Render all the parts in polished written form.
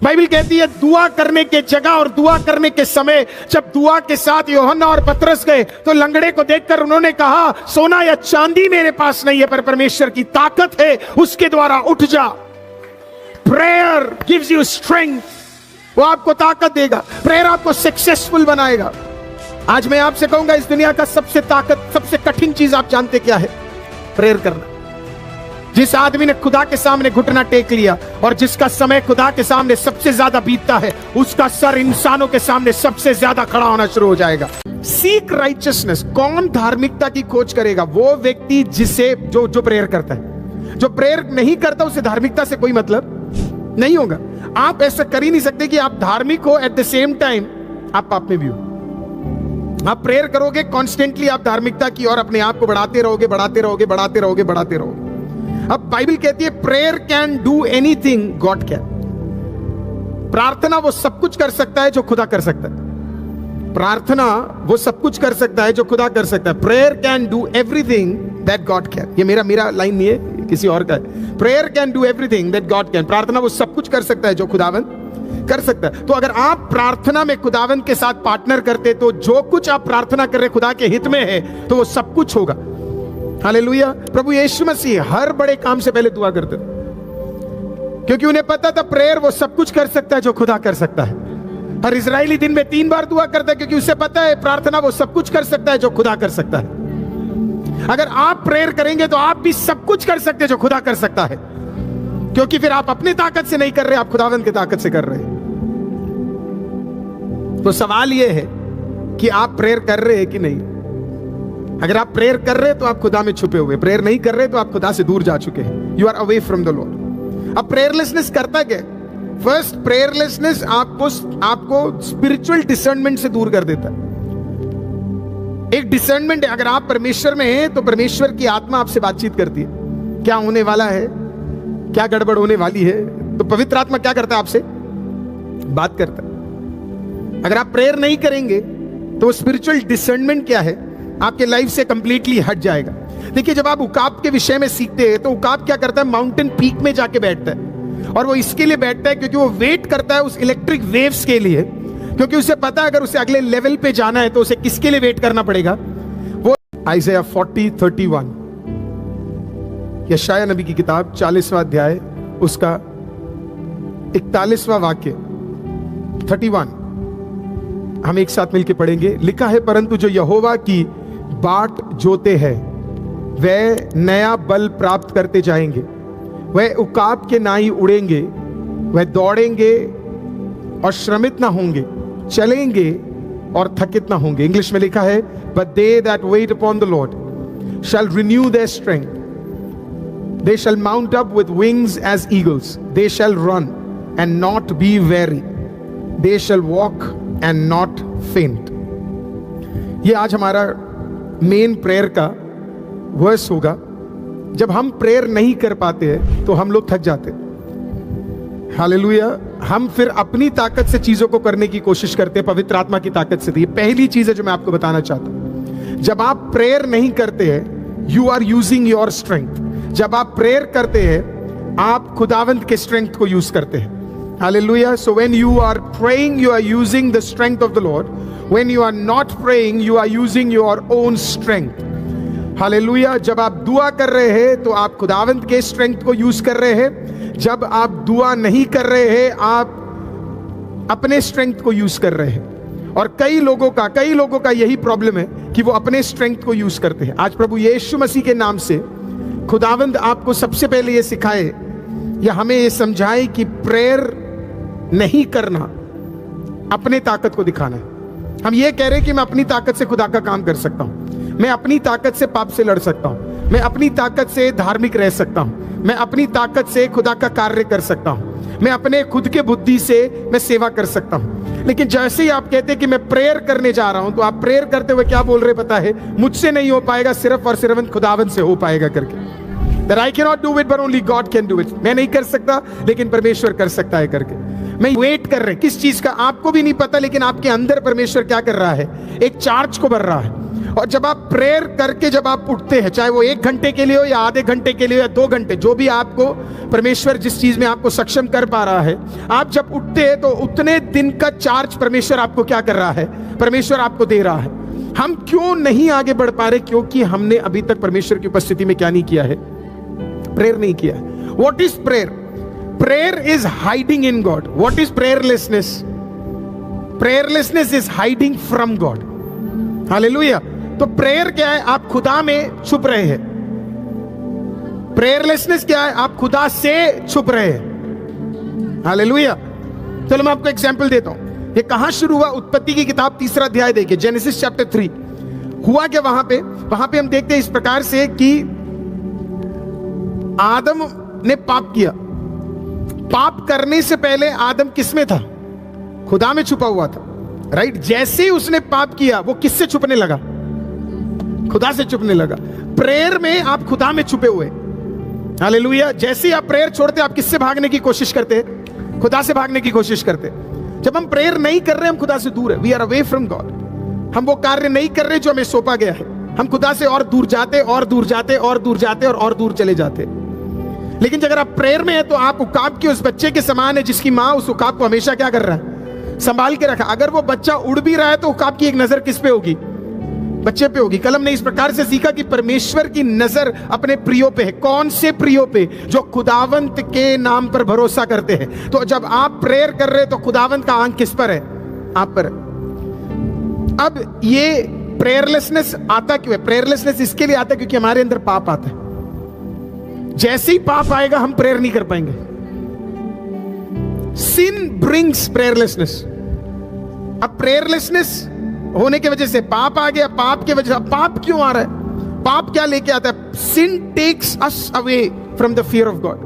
Bible कहती है दुआ करने के जगह और दुआ करने के समय जब दुआ के साथ यूहन्ना और पतरस गए तो लंगड़े को देखकर उन्होंने कहा, सोना या चांदी मेरे पास नहीं है, पर परमेश्वर की ताकत है, उसके द्वारा उठ जा। प्रेयर गिव्स यू स्ट्रेंथ, वो आपको ताकत देगा। प्रेयर आपको सक्सेसफुल बनाएगा। आज मैं आपसे कहूंगा, इस दुनिया का सबसे कठिन चीज आप जानते क्या है? प्रेयर करना। जिस आदमी ने खुदा के सामने घुटना टेक लिया और जिसका समय खुदा के सामने सबसे ज्यादा बीतता है, उसका सर इंसानों के सामने सबसे ज्यादा खड़ा होना शुरू हो जाएगा। सीक राइचियसनेस, कौन धार्मिकता की खोज करेगा? वो व्यक्ति जिसे जो प्रेयर करता है। जो प्रेयर नहीं करता उसे धार्मिकता से कोई मतलब नहीं होगा। आप ऐसा कर ही नहीं सकते कि आप धार्मिक हो एट द सेम टाइम आप पाप में भी हो। आप प्रेयर करोगे कॉन्स्टेंटली, आप धार्मिकता की और अपने आप को बढ़ाते रहोगे, बढ़ाते रहोगे, बढ़ाते रहोगे, बढ़ाते रहोगे। अब बाइबल कहती है prayer can do anything God can. प्रार्थना वो सब कुछ कर सकता है जो खुदा कर सकता है। प्रार्थना वो सब कुछ कर सकता है जो खुदा कर सकता है। Prayer can do everything that God can. ये मेरा लाइन नहीं है, किसी और का है। Prayer can do everything that God can. प्रार्थना वो सब कुछ कर सकता है जो खुदावंद कर सकता है। तो अगर आप प्रार्थना में खुदावंद के साथ पार्टनर करते तो जो कुछ आप प्रार्थना कर रहे खुदा के हित में है तो वो सब कुछ होगा। हालेलुया। प्रभु यीशु मसीह हर बड़े काम से पहले दुआ करते थे, क्योंकि उन्हें पता था प्रेयर वो सब कुछ कर सकता है जो खुदा कर सकता है। हर इजरायली दिन में 3 बार दुआ करता है, क्योंकि उसे पता है प्रार्थना वो सब कुछ कर सकता है जो खुदा कर सकता है। अगर आप प्रेयर करेंगे तो आप भी सब कुछ कर सकते हैं जो खुदा कर सकता है, क्योंकि फिर आप अपनी ताकत से नहीं कर रहे, आप खुदावंद की ताकत से कर रहे हैं। तो सवाल यह है कि आप प्रेयर कर रहे हैं कि नहीं। अगर आप प्रेयर कर रहे हैं तो आप खुदा में छुपे हुए, प्रेयर नहीं कर रहे तो आप खुदा से दूर जा चुके हैं। You are away from the lord. अब प्रेयरलेसनेस करता क्या? फर्स्ट, प्रेयरलेसनेस आपको स्पिरिचुअल डिसर्नमेंट से दूर कर देता है। एक डिसर्नमेंट है, अगर आप परमेश्वर में हैं तो परमेश्वर की आत्मा आपसे बातचीत करती है, क्या होने वाला है, क्या गड़बड़ होने वाली है। तो पवित्र आत्मा क्या करता है? आपसे बात करता है। अगर आप प्रेयर नहीं करेंगे तो स्पिरिचुअल डिसर्नमेंट क्या है, आपके लाइफ से कंप्लीटली हट जाएगा। देखिए, जब आप उकाब के विषय में सीखते हैं तो उकाब क्या करता है? माउंटेन पीक में जाके बैठता है, और वो इसके लिए बैठता है क्योंकि वो वेट करता है उस इलेक्ट्रिक वेव्स के लिए, क्योंकि उसे पता है अगर उसे अगले लेवल पे जाना है तो उसे किसके लिए वेट करना पड़ेगा? वो आइज़ाया 40:31, यशायाह नबी की किताब 40वां अध्याय उसका 41वां वाक्य 31 हम एक साथ मिलकर पढ़ेंगे। लिखा है, परंतु जो यहोवा की बाट जोते हैं वे नया बल प्राप्त करते जाएंगे, वह उकाब के नाई उड़ेंगे, वह दौड़ेंगे और श्रमित ना होंगे, चलेंगे और थकित ना होंगे। इंग्लिश में लिखा है, but they that wait upon the lord shall renew their strength, they shall mount up with wings as eagles, they shall run and not be weary, they shall walk and not faint. ये आज हमारा main prayer का verse होगा। जब हम prayer नहीं कर पाते हैं तो हम लोग थक जाते हैं। हालेलुया। हम फिर अपनी ताकत से चीजों को करने की कोशिश करते हैं, पवित्र आत्मा की ताकत से। ये पहली चीज है जो मैं आपको बताना चाहता हूं। जब आप प्रेयर नहीं करते हैं, you are using your strength. जब आप प्रेयर करते हैं, आप खुदावंत के स्ट्रेंथ को यूज करते हैं। Hallelujah. So when you are praying, you are using the strength of the Lord. When you are not praying, you are using your own strength. Hallelujah. जब आप दुआ कर रहे हैं तो आप खुदावंत के स्ट्रेंथ को यूज कर रहे हैं। जब आप दुआ नहीं कर रहे हैं, आप अपने स्ट्रेंथ को यूज कर रहे हैं। और कई लोगों का यही प्रॉब्लम है कि वो अपने स्ट्रेंथ को यूज करते हैं। आज प्रभु यीशु मसीह के नाम से खुदावंत आपको सबसे पहले ये सिखाए या हमें ये समझाए कि प्रेयर नहीं करना अपने ताकत को दिखाना है। हम ये कह रहे हैं कि मैं अपनी ताकत से खुदा का काम कर सकता हूं, मैं अपनी ताकत से पाप से लड़ सकता हूं, मैं अपनी ताकत से धार्मिक रह सकता हूं, मैं अपनी ताकत से खुदा का कार्य कर सकता हूं, मैं अपने खुद के बुद्धि से मैं सेवा कर सकता हूं। लेकिन जैसे ही आप कहते हैं कि मैं प्रेयर करने जा रहा हूं, तो आप प्रेयर करते हुए क्या बोल रहे पता है? मुझसे नहीं हो पाएगा, सिर्फ और सिर्फ खुदावंत से हो पाएगा करके। That I cannot do it, but only God can do it. मैं नहीं कर सकता लेकिन परमेश्वर कर सकता है करके। मैं वेट कर रहे किस चीज का आपको भी नहीं पता, लेकिन आपके अंदर परमेश्वर क्या कर रहा है? एक चार्ज को भर रहा है। और जब आप प्रेयर करके जब आप उठते हैं, चाहे वो 1 घंटे के लिए हो या आधे घंटे के लिए या 2 घंटे, जो भी आपको परमेश्वर जिस चीज में आपको सक्षम कर पा रहा है, आप जब उठते हैं तो उतने दिन का चार्ज परमेश्वर आपको क्या कर रहा है, परमेश्वर आपको दे रहा है। हम क्यों नहीं आगे बढ़ पा रहे? क्योंकि हमने अभी तक परमेश्वर की उपस्थिति में क्या नहीं किया है, प्रेयर नहीं किया है। What is prayer? Prayer is hiding in God. What is prayerlessness? Prayerlessness is hiding from God. Hallelujah. तो प्रेयर क्या है? आप खुदा में छुप रहे हैं। प्रेयरलेसनेस क्या है? आप खुदा से छुप रहे हैं। हालेलुया। चलो मैं आपको एग्जांपल देता हूं। ये कहां शुरू हुआ? उत्पत्ति की किताब 3 अध्याय देखिए, जेनेसिस चैप्टर 3। हुआ क्या वहां पे हम देखते हैं इस प्रकार से कि आदम ने पाप किया। पाप करने से पहले आदम किसमें था? खुदा में छुपा हुआ था, राइट? जैसे ही उसने पाप किया, वो किससे छुपने लगा? खुदा से छुपने लगा। प्रेयर में आप खुदा में छुपे हुए। हालेलुया। जैसे ही आप प्रेयर छोड़ते, आप किससे भागने की कोशिश करते हैं? खुदा से भागने की कोशिश करते हैं। जब हम प्रेयर नहीं कर रहे, हम खुदा से दूर है। We are away from God. हम वो कार्य नहीं कर रहे जो हमें सौंपा गया है। हम खुदा से और दूर जाते और दूर जाते और दूर जाते और दूर चले जाते। लेकिन अगर आप प्रेयर में है तो आप उकाब के उस बच्चे के समान है जिसकी मां उस उकाब को हमेशा क्या कर रहा है? संभाल के रखा। अगर वो बच्चा उड़ भी रहा है तो उकाब की एक नजर किस पे होगी? बच्चे पे होगी। कलम ने इस प्रकार से सीखा कि परमेश्वर की नजर अपने प्रियो पे है। कौन से प्रियो पे? जो खुदावंत के नाम पर भरोसा करते हैं। तो जब आप प्रेयर कर रहे हैं तो खुदावंत का आंख किस पर है? आप पर। अब ये प्रेयरलेसनेस आता क्यों है? प्रेयरलेसनेस इसके लिए आता है क्योंकि हमारे अंदर पाप आता है। जैसे ही पाप आएगा हम प्रेयर नहीं कर पाएंगे। सिन ब्रिंग्स प्रेयरलेसनेस। अब प्रेयरलेसनेस होने की वजह से पाप आ गया। पाप की वजह से, पाप क्यों आ रहा है? पाप क्या लेके आता है? Sin takes us away from the fear of God.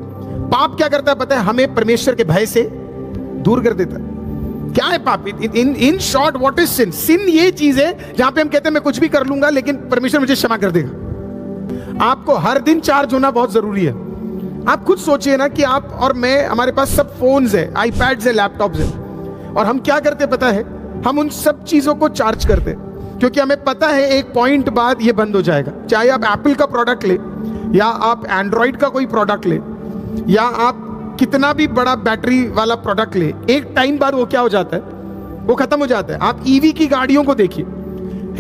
पाप क्या करता है पता है? हमें परमेश्वर के भय से दूर कर देता है। क्या है पाप? इन शॉर्ट व्हाट इज सिन? सिन ये चीज है जहां पे हम कहते हैं मैं कुछ भी कर लूंगा लेकिन परमेश्वर मुझे क्षमा कर देगा। आपको हर दिन चार्ज होना बहुत जरूरी है। आप खुद सोचिए ना कि आप और मैं, हमारे पास सब फोन्स है, आईपैड्स है, लैपटॉप्स है, और हम क्या करते पता है? हम उन सब चीजों को चार्ज करते हैं क्योंकि हमें पता है एक पॉइंट बाद ये बंद हो जाएगा। चाहे आप एप्पल का प्रोडक्ट ले या आप एंड्रॉइड का कोई प्रोडक्ट ले या आप कितना भी बड़ा बैटरी वाला प्रोडक्ट ले, एक टाइम बाद वो क्या हो जाता है? वो खत्म हो जाता है। आप ईवी की गाड़ियों को देखिए,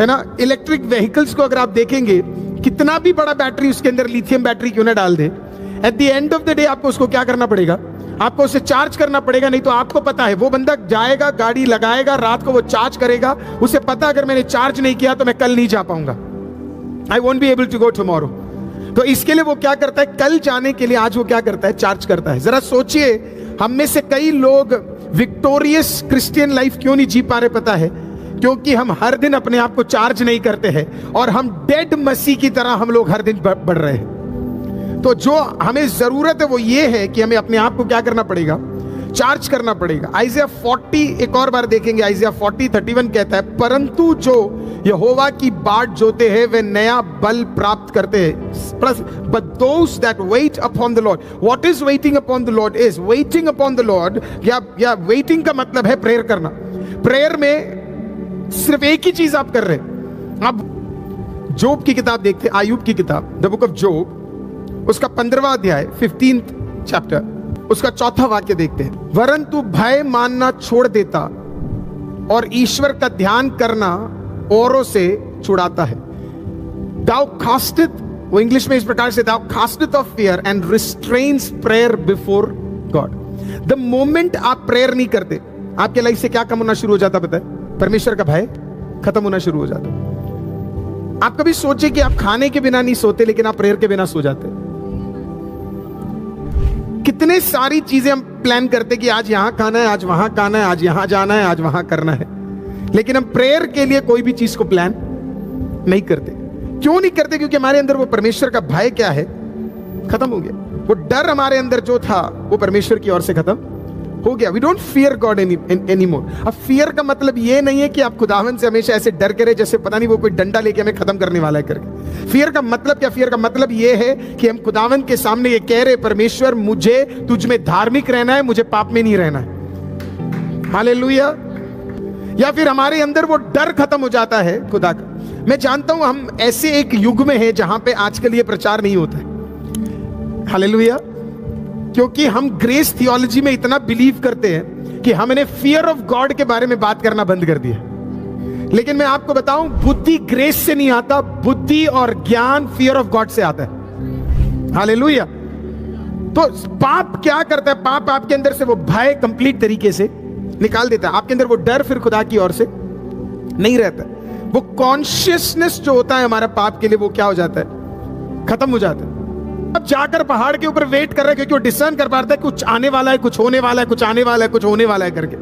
है ना, इलेक्ट्रिक व्हीकल्स को अगर आप देखेंगे, कितना भी बड़ा बैटरी उसके अंदर लिथियम बैटरी क्यों ना डाल दे, at the end of the day आपको उसको क्या करना पड़ेगा? आपको उसे चार्ज करना पड़ेगा। नहीं तो आपको पता है वो बंदा जाएगा, गाड़ी लगाएगा, रात को वो चार्ज करेगा, उसे पता अगर मैंने चार्ज नहीं किया तो मैं कल नहीं जा पाऊंगा। I won't be able to go tomorrow. तो इसके लिए वो क्या करता है? कल जाने के लिए आज वो क्या करता है? चार्ज करता है। जरा सोचिए, हम में से कई लोग विक्टोरियस क्रिश्चियन लाइफ क्यों नहीं जी पा रहे पता है? क्योंकि हम हर दिन अपने आप को चार्ज नहीं करते हैं और हम डेड मसीह की तरह हम लोग हर दिन बढ़ रहे हैं। तो जो हमें जरूरत है वो ये है कि हमें अपने आप को क्या करना पड़ेगा? चार्ज करना पड़ेगा। आइज़िया 40 एक और बार देखेंगे। आइज़िया 40:31 कहता है, परंतु जो यहोवा की बाट जोते हैं वे नया बल प्राप्त करते हैं। But those that wait upon the Lord. What is waiting upon the Lord? Is waiting upon the Lord, या वेटिंग का मतलब है प्रेयर करना। प्रेयर में सिर्फ एक ही चीज आप कर रहे हैं। अब जोब की किताब देखते हैं, आयुब की किताब, द बुक ऑफ जोब, उसका 15वां अध्याय 15th चैप्टर, उसका 4था वाक्य देखते हैं। वरन तू भय मानना छोड़ देता और ईश्वर का ध्यान करना औरों से छुड़ाता है। Thou casteth, वो इंग्लिश में इस प्रकार से, thou casteth of fear and restrains prayer before God। The moment आप प्रेयर नहीं करते, आपके लाइफ से क्या कम होना शुरू हो जाता पता है? परमेश्वर का भय खत्म होना शुरू हो जाता। आप कभी सोचे कि आप खाने के बिना नहीं सोते लेकिन आप प्रेयर के बिना सो जाते? कितने सारी चीजें हम प्लान करते कि आज यहां खाना है, आज वहां खाना है, आज यहां जाना है, आज वहां करना है, लेकिन हम प्रेयर के लिए कोई भी चीज को प्लान नहीं करते। क्यों नहीं करते? क्योंकि हमारे अंदर वो परमेश्वर का भय क्या है? खत्म हो गया। वो डर हमारे अंदर जो था वो परमेश्वर की ओर से खत्म हो गया। We don't fear God any more. अब फियर का मतलब ये नहीं है कि आप खुदावन से हमेशा ऐसे डर करे जैसे पता नहीं वो कोई डंडा लेके हमें खत्म करने वाला है करके। फियर का मतलब क्या? फियर का मतलब ये है कि हम खुदावन के सामने ये कह रहे, परमेश्वर मुझे तुझ में धार्मिक रहना है, मुझे पाप में नहीं रहना है। हालेलुया। या फिर हमारे अंदर वो डर खत्म हो जाता है खुदा का। मैं जानता हूं हम ऐसे एक युग में हैं जहां पे आजकल ये प्रचार नहीं होता है, हालेलुया, क्योंकि हम ग्रेस थियोलॉजी में इतना बिलीव करते हैं कि हमने फियर ऑफ गॉड के बारे में बात करना बंद कर दिया। लेकिन मैं आपको बताऊं, बुद्धि ग्रेस से नहीं आता, बुद्धि और ज्ञान फियर ऑफ गॉड से आता है, हालेलुया। तो पाप क्या करता है? पाप आपके अंदर से वो भय कंप्लीट तरीके से निकाल देता है। आपके अंदर वो डर फिर खुदा की ओर से नहीं रहता। वो कॉन्शियसनेस जो होता है हमारा पाप के लिए, वो क्या हो जाता है? खत्म हो जाता है। अब जाकर पहाड़ के ऊपर वेट कर रहा है, क्योंकि वो डिसर्न कर पाता है कुछ आने वाला है, कुछ होने वाला है, कुछ आने वाला है, कुछ होने वाला है करके।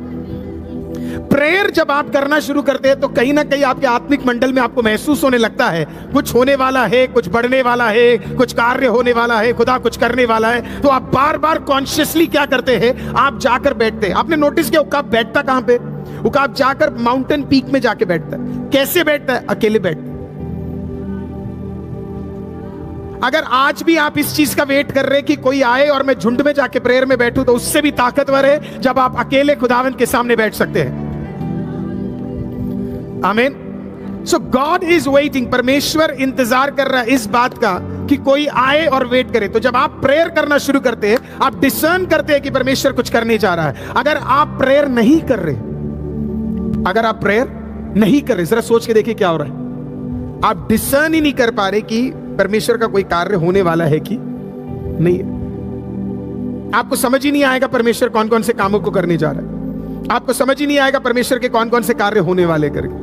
प्रेयर जब आप करना शुरू करते हैं तो कहीं ना कहीं आपके आत्मिक मंडल में आपको महसूस होने लगता है कुछ होने वाला है, कुछ बढ़ने वाला है, कुछ कार्य होने वाला है, खुदा कुछ करने वाला है। तो आप बार बार कॉन्शियसली क्या करते हैं? आप जाकर बैठते हैं। आपने नोटिस किया उकाब बैठता कहां पे? उकाब जाकर माउंटेन पीक में जाके बैठता है। कैसे बैठता है? अकेले बैठता है। अगर आज भी आप इस चीज का वेट कर रहे हैं कि कोई आए और मैं झुंड में जाके प्रेयर में बैठूं, तो उससे भी ताकतवर है जब आप अकेले खुदावंद के सामने बैठ सकते हैं। आमीन। सो गॉड इज वेटिंग। परमेश्वर इंतजार कर रहा है इस बात का कि कोई आए और वेट करे। तो जब आप प्रेयर करना शुरू करते हैं, आप डिसर्न करते हैं कि परमेश्वर कुछ करने जा रहा है। अगर आप प्रेयर नहीं कर रहे, अगर आप प्रेयर नहीं कर रहे, जरा सोच के देखिए क्या हो रहा है। आप डिसर्न ही नहीं कर पा रहे कि परमेश्वर का कोई कार्य होने वाला है कि नहीं है। आपको समझ ही नहीं आएगा परमेश्वर कौन कौन से कामों को करने जा रहा है। आपको समझ ही नहीं आएगा परमेश्वर के कौन कौन से कार्य होने वाले करके।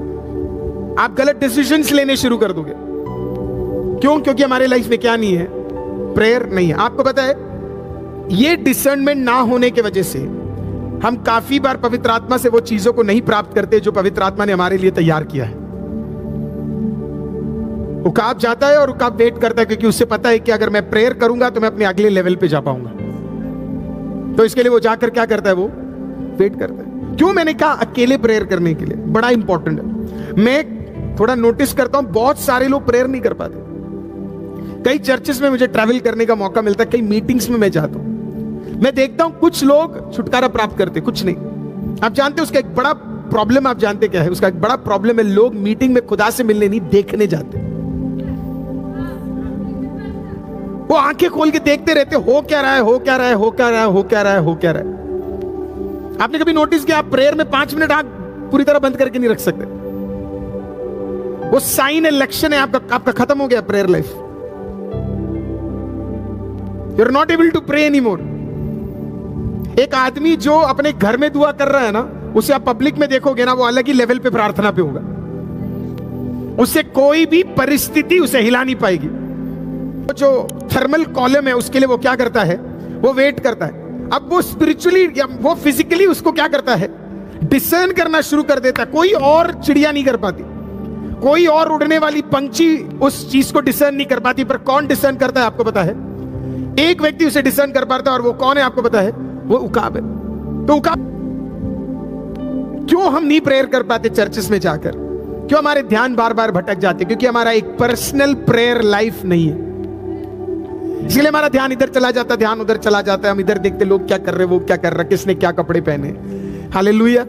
आप गलत डिसीजंस लेने शुरू कर दोगे। क्यों? क्योंकि हमारे लाइफ में क्या नहीं है? प्रेयर नहीं है। आपको पता है, ये डिसर्नमेंट ना होने की वजह से हम काफी बार पवित्र आत्मा से वो चीजों को नहीं प्राप्त करते जो पवित्र आत्मा ने हमारे लिए तैयार किया है। उकाब जाता है और उकाब वेट करता है, क्योंकि उससे पता है कि अगर मैं प्रेयर करूंगा तो मैं अपने अगले लेवल पे जा पाऊंगा। तो इसके लिए वो जाकर क्या करता है? वो वेट करता है। क्यों मैंने कहा अकेले प्रेयर करने के लिए? बड़ा इंपॉर्टेंट है। मैं थोड़ा नोटिस करता हूं, बहुत सारे लोग प्रेयर नहीं कर पाते। कई चर्चेस में मुझे ट्रैवल करने का मौका मिलता है, कई मीटिंग्स में मैं जाता हूं, मैं देखता हूं कुछ लोग छुटकारा प्राप्त करते, कुछ नहीं। आप जानते हैं उसका एक बड़ा प्रॉब्लम, आप जानते क्या है उसका एक बड़ा प्रॉब्लम है? लोग मीटिंग में खुदा से मिलने नहीं, देखने जाते। वो आंखें खोल के देखते रहते, हो क्या रहा है, हो क्या रहा है, हो क्या रहा है, हो क्या रहा है, हो क्या रहा है। आपने कभी नोटिस किया, आप प्रेयर में 5 मिनट आंख पूरी तरह बंद करके नहीं रख सकते। वो साइन है, लक्षण है आपका खत्म हो गया prayer life. You are not able to pray any more. एक आदमी जो अपने घर में दुआ कर रहा है ना, उसे आप पब्लिक में देखोगे ना, वो अलग ही लेवल पे प्रार्थना पे होगा। उसे कोई भी परिस्थिति उसे हिला नहीं पाएगी। जो थर्मल कॉलम है उसके लिए वो क्या करता है? वो वेट करता है। अब वो स्पिरिचुअली या वो फिजिकली उसको क्या करता है? डिसर्न करना शुरू कर देता है। कोई और चिड़िया नहीं कर पाती, कोई और उड़ने वाली पंछी उस चीज को डिसर्न नहीं कर पाती। पर कौन डिसर्न करता है आपको पता है? एक व्यक्ति उसे डिसर्न कर पाता है, और वो कौन है आपको पता है? वो उकाब है। तो उकाब क्यों हम नहीं प्रेयर कर पाते चर्चेस में जाकर? क्यों हमारे ध्यान बार बार भटक जाते? क्योंकि हमारा एक पर्सनल प्रेयर लाइफ नहीं है। इसलिए हमारा ध्यान इधर चला जाता है, ध्यान उधर चला जाता है। हम इधर देखते लोग क्या कर रहे, वो क्या कर रहा है, किसने क्या कपड़े पहने, हालेलुया,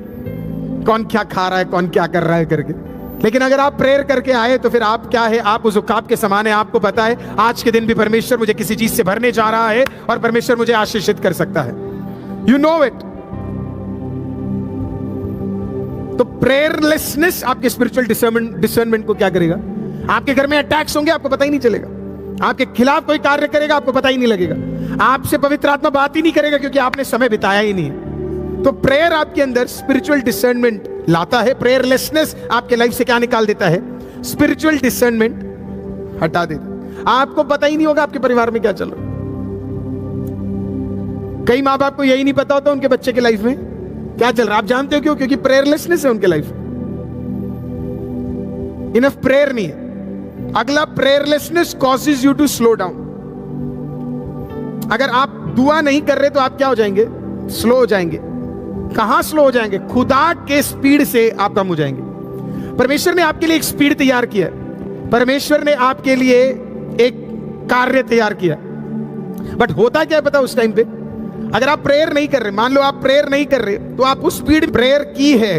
कौन क्या खा रहा है, कौन क्या कर रहा है करके। लेकिन अगर आप प्रेयर करके आए तो फिर आप क्या है? आप उस उकाब के समान है। आपको पता है आज के दिन भी परमेश्वर मुझे किसी चीज से भरने जा रहा है और परमेश्वर मुझे आशीषित कर सकता है। You know it. तो प्रेयरलेसनेस आपके स्पिरिचुअल डिसर्नमेंट को क्या करेगा? आपके घर में अटैक्स होंगे, आपको पता ही नहीं चलेगा। आपके खिलाफ कोई कार्य करेगा, आपको पता ही नहीं लगेगा। आपसे पवित्र आत्मा बात ही नहीं करेगा, क्योंकि आपने समय बिताया ही नहीं। तो प्रेयर आपके अंदर स्पिरिचुअल डिसर्नमेंट लाता है। प्रेयरलेसनेस आपके लाइफ से क्या निकाल देता है? स्पिरिचुअल डिसर्नमेंट हटा देता है। आपको पता ही नहीं होगा आपके परिवार में क्या चल रहा है। कई माँ बाप को यही नहीं पता होता उनके बच्चे के लाइफ में क्या चल रहा है। आप जानते हो क्यों? क्योंकि प्रेयरलेसनेस है उनके लाइफ में, इनफ प्रेयर नहीं है। अगला, prayerlessness causes you to slow down. अगर आप दुआ नहीं कर रहे तो आप क्या हो जाएंगे? स्लो हो जाएंगे। कहां स्लो हो जाएंगे? खुदा के स्पीड से आप कम हो जाएंगे। परमेश्वर ने आपके लिए एक स्पीड तैयार किया है। परमेश्वर ने आपके लिए एक कार्य तैयार किया। बट होता क्या है पता? उस टाइम पे अगर आप प्रेयर नहीं कर रहे, मान लो आप प्रेयर नहीं कर रहे, तो आप उस स्पीड प्रेयर की है,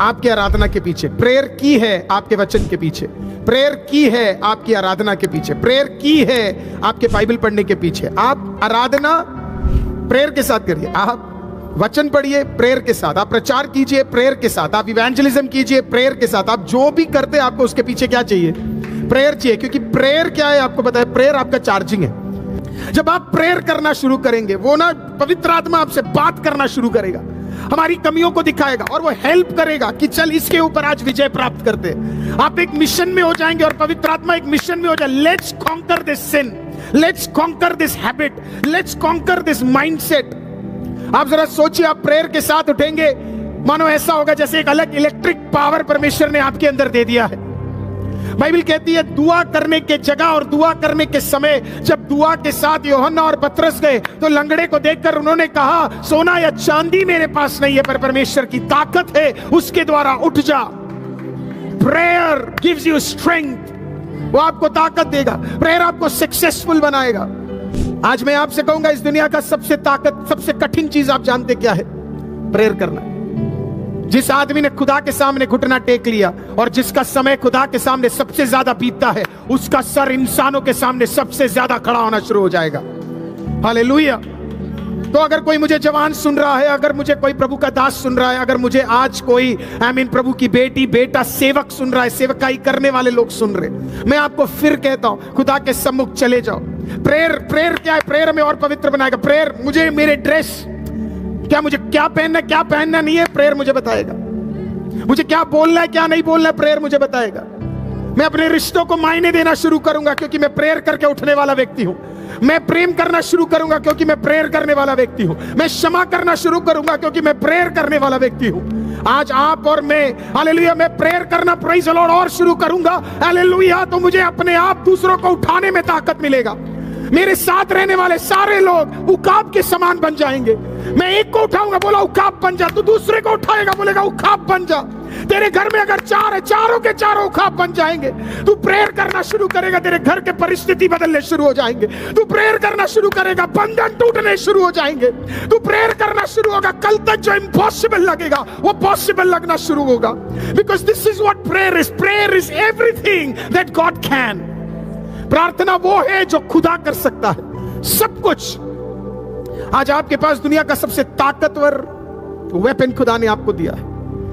आपकी आराधना के पीछे, प्रेयर की है आपके वचन के पीछे, प्रेयर की है आपकी आराधना के पीछे, प्रेयर की है आपके बाइबल पढ़ने के पीछे। आप आराधना प्रेयर के साथ करिए, आप वचन पढ़िए प्रेयर के साथ, आप प्रचार कीजिए प्रेयर के साथ, आप इवेंजलिज्म कीजिए प्रेयर के साथ। आप जो भी करते हैं आपको उसके पीछे क्या चाहिए? प्रेयर चाहिए। क्योंकि प्रेयर क्या है आपको पता है? प्रेयर आपका चार्जिंग है। जब आप प्रेयर करना शुरू करेंगे, वो ना पवित्र आत्मा आपसे बात करना शुरू करेगा, हमारी कमियों को दिखाएगा और वो हेल्प करेगा कि चल इसके ऊपर आज विजय प्राप्त करते हैं। आप एक मिशन में हो जाएंगे और पवित्र आत्मा एक मिशन में हो जाए। Let's conquer this sin, let's conquer this habit, let's conquer this mindset. आप जरा सोचिए, आप प्रेयर के साथ उठेंगे, मानो ऐसा होगा जैसे एक अलग इलेक्ट्रिक पावर परमेश्वर ने आपके अंदर दे दिया है। बाइबल कहती है दुआ करने के जगह और दुआ करने के समय, जब दुआ के साथ यूहन्ना और पतरस गए तो लंगड़े को देखकर उन्होंने कहा, सोना या चांदी मेरे पास नहीं है, पर परमेश्वर की ताकत है, उसके द्वारा उठ जा। प्रेयर गिव्स यू स्ट्रेंथ, वो आपको ताकत देगा। प्रेयर आपको सक्सेसफुल बनाएगा। आज मैं आपसे कहूंगा, इस दुनिया का सबसे कठिन चीज आप जानते क्या है? प्रेयर करना। जिस आदमी ने खुदा के सामने घुटना टेक लिया और जिसका समय खुदा के सामने सबसे ज्यादा बीतता है, उसका सर इंसानों के सामने सबसे ज्यादा खड़ा होना शुरू हो जाएगा। हालेलुया। तो अगर कोई मुझे जवान सुन रहा है, अगर मुझे कोई प्रभु का दास सुन रहा है, अगर मुझे आज कोई प्रभु की बेटी बेटा सेवक सुन रहा है, सेवकाई करने वाले लोग सुन रहे, मैं आपको फिर कहता हूं, खुदा के सम्मुख चले जाओ। प्रेयर क्या है? प्रेयर हमें और पवित्र बनाएगा। प्रेयर मुझे मेरे ड्रेस, मुझे क्या पहनना नहीं है, प्रेयर मुझे बताएगा। मुझे क्या बोलना है क्या नहीं बोलना है, प्रेयर मुझे बताएगा। मैं अपने रिश्तों को मायने देना शुरू करूंगा क्योंकि मैं प्रेयर करके उठने वाला व्यक्ति हूं। मैं प्रेम करना शुरू करूंगा क्योंकि मैं प्रेयर करने वाला व्यक्ति हूं। मैं क्षमा करना शुरू करूंगा क्योंकि मैं प्रेयर करने वाला व्यक्ति हूं। आज आप और मैं, हालेलुया, मैं प्रेयर करना, प्रेज़ द लॉर्ड, और शुरू करूंगा, हालेलुया, तो मुझे अपने आप दूसरों को उठाने में ताकत मिलेगा। मेरे साथ रहने वाले सारे लोग उकाब के समान बन जाएंगे। मैं एक को उठाऊंगा, बोला उकाब बन जा, तू दूसरे को उठाएगा, बोलेगा उकाब बन जा। तेरे घर में अगर चार है, चारों के चारों उकाब बन जाएंगे। तू प्रेयर करना शुरू करेगा, तेरे घर के परिस्थिति बदलने शुरू हो जाएंगे। तू प्रेयर करना शुरू करेगा, बंधन टूटने शुरू हो जाएंगे। तू प्रेयर करना शुरू होगा, कल तक जो इम्पॉसिबल लगेगा वो पॉसिबल लगना शुरू होगा। Because this is what prayer is. Prayer is everything that God can. प्रार्थना वो है जो खुदा कर सकता है सब कुछ। आज आपके पास दुनिया का सबसे ताकतवर वेपन खुदा ने आपको दिया है।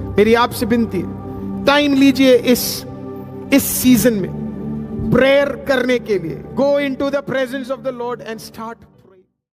मेरी आपसे विनती है, टाइम लीजिए इस सीजन में प्रेयर करने के लिए। Go into the presence of the Lord and start